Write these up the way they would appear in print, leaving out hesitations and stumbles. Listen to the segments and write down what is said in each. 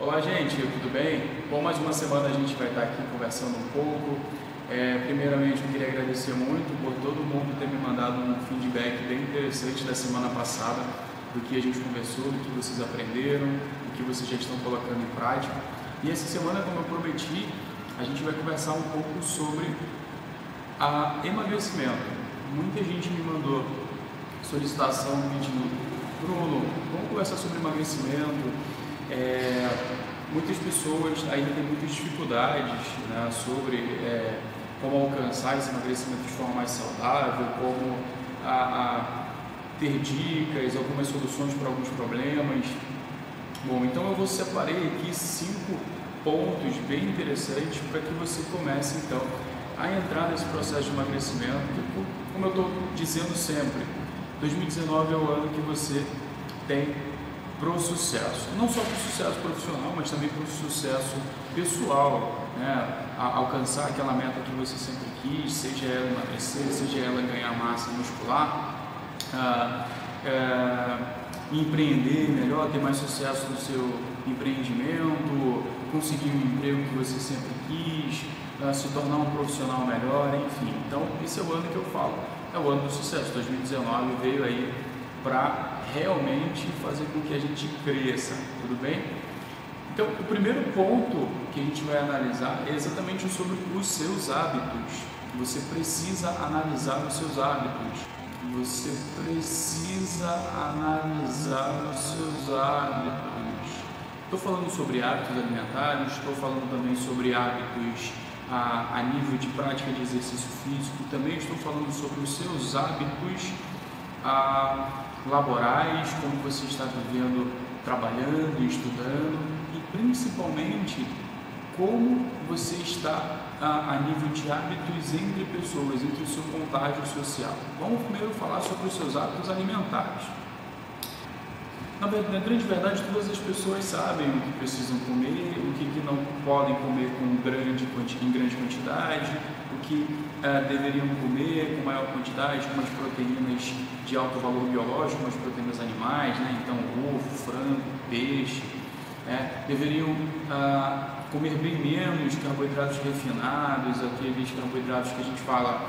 Olá, gente, tudo bem? Bom, mais uma semana a gente vai estar aqui conversando um pouco. Primeiramente, eu queria agradecer muito por todo mundo ter me mandado um feedback bem interessante da semana passada, do que a gente conversou, do que vocês aprenderam, do que vocês já estão colocando em prática. E essa semana, como eu prometi, a gente vai conversar um pouco sobre emagrecimento. Muita gente me mandou solicitação pedindo: Bruno, vamos conversar sobre emagrecimento. Muitas pessoas ainda têm muitas dificuldades, né, sobre como alcançar esse emagrecimento de forma mais saudável, como ter dicas, algumas soluções para alguns problemas. Bom, então eu separei aqui 5 pontos bem interessantes para que você comece então a entrar nesse processo de emagrecimento, que, como eu estou dizendo sempre, 2019 é o ano que você tem para o sucesso, não só para o sucesso profissional, mas também para o sucesso pessoal, né? Alcançar aquela meta que você sempre quis, seja ela emagrecer, seja ela ganhar massa muscular, empreender melhor, ter mais sucesso no seu empreendimento, conseguir um emprego que você sempre quis, se tornar um profissional melhor, enfim. Então, esse é o ano que eu falo, é o ano do sucesso. 2019 veio aí para realmente fazer com que a gente cresça, tudo bem? Então, o primeiro ponto que a gente vai analisar é exatamente sobre os seus hábitos. Você precisa analisar os seus hábitos. Você precisa analisar os seus hábitos. Estou falando sobre hábitos alimentares, estou falando também sobre hábitos a nível de prática de exercício físico, também estou falando sobre os seus hábitos laborais, como você está vivendo, trabalhando, estudando, e principalmente como você está a nível de hábitos entre pessoas, entre o seu contágio social. Vamos primeiro falar sobre os seus hábitos alimentares. Na grande verdade, todas as pessoas sabem o que precisam comer, o que não podem comer em grande quantidade, o que deveriam comer com maior quantidade, com as proteínas de alto valor biológico, com as proteínas animais, né? Então ovo, frango, peixe, deveriam comer bem menos carboidratos refinados, aqueles carboidratos que a gente fala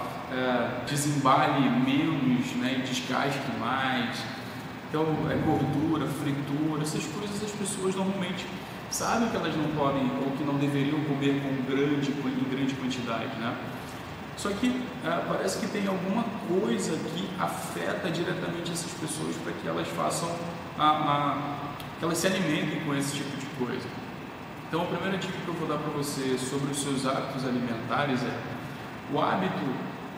desembale menos, né, e descasque mais. Então, gordura, fritura, essas coisas as pessoas normalmente sabem que elas não podem ou que não deveriam comer em grande quantidade, né? Só que parece que tem alguma coisa que afeta diretamente essas pessoas para que elas façam, que elas se alimentem com esse tipo de coisa. Então, a primeira dica que eu vou dar para você sobre os seus hábitos alimentares é: o hábito,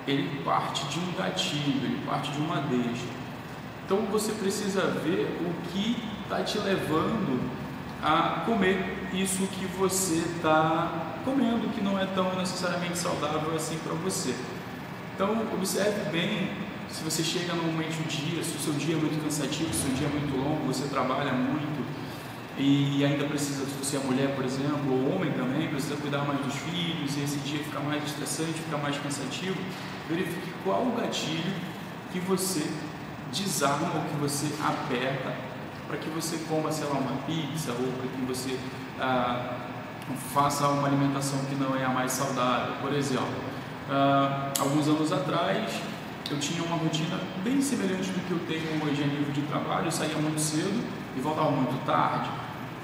ele parte de um gatilho, ele parte de uma deixa. Então você precisa ver o que está te levando a comer isso que você está comendo, que não é tão necessariamente saudável assim para você. Então observe bem, se você chega normalmente um dia, se o seu dia é muito cansativo, se o seu dia é muito longo, você trabalha muito e ainda precisa, se você é mulher, por exemplo, ou homem também, precisa cuidar mais dos filhos, e esse dia fica mais estressante, fica mais cansativo, verifique qual o gatilho que você desarma ou que você aperta para que você coma, sei lá, uma pizza, ou para que você faça uma alimentação que não é a mais saudável. Por exemplo, alguns anos atrás eu tinha uma rotina bem semelhante do que eu tenho hoje a nível de trabalho. Eu saía muito cedo e voltava muito tarde.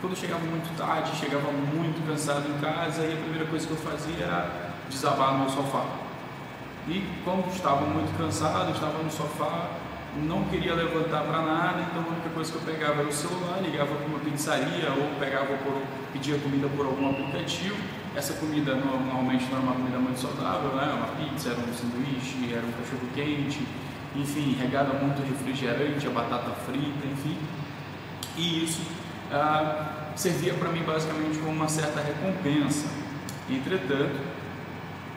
Quando eu chegava muito tarde, chegava muito cansado em casa, e a primeira coisa que eu fazia era desabar no sofá. E quando estava muito cansado, estava no sofá, não queria levantar para nada, então a única coisa que eu pegava era o celular, ligava para uma pizzaria ou pedia comida por algum aplicativo. Essa comida normalmente não era uma comida muito saudável, né? Uma pizza, era um sanduíche, era um cachorro quente, enfim, regada muito refrigerante, a batata frita, enfim. E isso servia para mim basicamente como uma certa recompensa. Entretanto,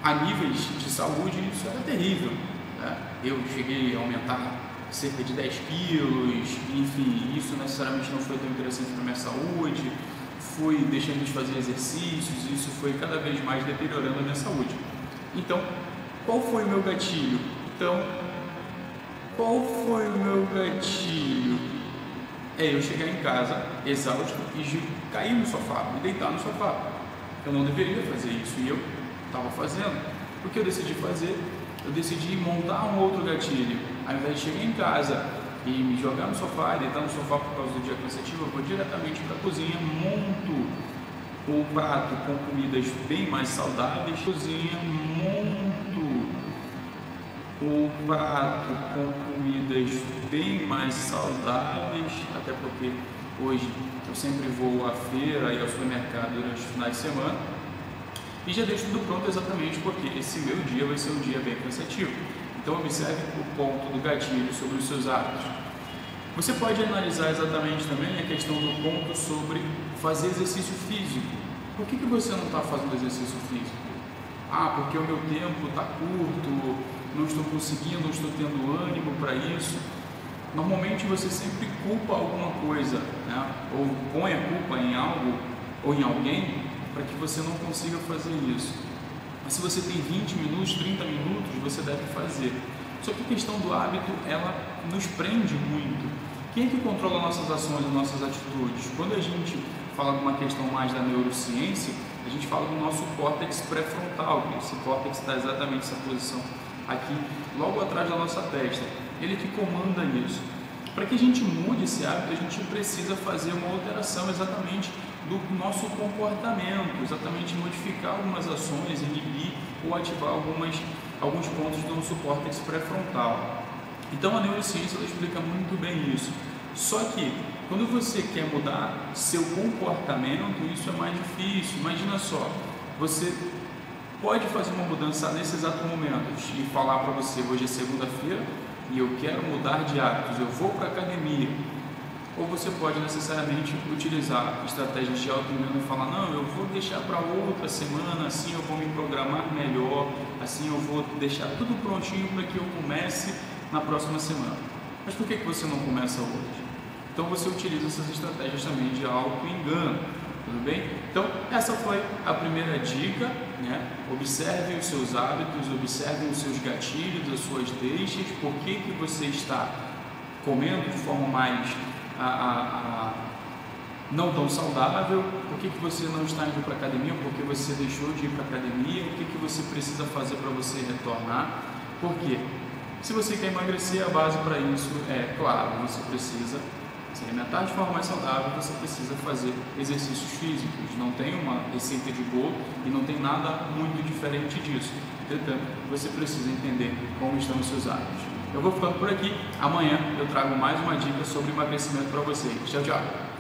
a níveis de saúde, isso era terrível, né? Eu cheguei a aumentar cerca de 10 quilos, enfim, isso necessariamente não foi tão interessante para a minha saúde, fui deixando de fazer exercícios, e isso foi cada vez mais deteriorando a minha saúde. Então, qual foi o meu gatilho? é eu chegar em casa exausto e cair no sofá, me deitar no sofá. Eu não deveria fazer isso e eu estava fazendo. O que eu decidi fazer? Eu decidi montar um outro gatilho. Ao invés de chegar em casa e me jogar no sofá, deitar no sofá por causa do dia cansativo, eu vou diretamente para a cozinha, monto o prato com comidas bem mais saudáveis, cozinha, monto o prato com comidas bem mais saudáveis, até porque hoje eu sempre vou à feira e ao supermercado durante os finais de semana e já deixo tudo pronto exatamente porque esse meu dia vai ser um dia bem cansativo. Então observe o ponto do gatilho sobre os seus hábitos. Você pode analisar exatamente também a questão do ponto sobre fazer exercício físico. Por que você não está fazendo exercício físico? Ah, porque o meu tempo está curto, não estou conseguindo, não estou tendo ânimo para isso. Normalmente você sempre culpa alguma coisa, né? Ou põe a culpa em algo ou em alguém para que você não consiga fazer isso. Mas se você tem 20 minutos, 30 minutos, você deve fazer. Só que a questão do hábito, ela nos prende muito. Quem é que controla nossas ações e nossas atitudes? Quando a gente fala de uma questão mais da neurociência, a gente fala do nosso córtex pré-frontal, que esse córtex está exatamente nessa posição aqui, logo atrás da nossa testa. Ele que comanda isso. Para que a gente mude esse hábito, a gente precisa fazer uma alteração exatamente do nosso comportamento, exatamente modificar algumas ações, inibir ou ativar alguns pontos do nosso córtex pré-frontal. Então a neurociência ela explica muito bem isso. Só que quando você quer mudar seu comportamento, isso é mais difícil. Imagina só, você pode fazer uma mudança nesse exato momento e falar para você, hoje é segunda-feira e eu quero mudar de hábitos, eu vou para a academia. Ou você pode necessariamente utilizar estratégias de auto-engano e falar, não, eu vou deixar para outra semana, assim eu vou me programar melhor, assim eu vou deixar tudo prontinho para que eu comece na próxima semana. Mas por que você não começa hoje? Então você utiliza essas estratégias também de auto-engano, tudo bem? Então essa foi a primeira dica, né? Observe os seus hábitos, observe os seus gatilhos, as suas deixas, por que você está comendo de forma mais não tão saudável, por que você não está indo para a academia, por que você deixou de ir para a academia, o que você precisa fazer para você retornar, por quê? Se você quer emagrecer, a base para isso é, claro, você precisa se alimentar de forma mais saudável, você precisa fazer exercícios físicos, não tem uma receita de bolo e não tem nada muito diferente disso. Portanto, você precisa entender como estão os seus hábitos. Eu vou ficando por aqui, amanhã eu trago mais uma dica sobre emagrecimento para vocês. Tchau, tchau!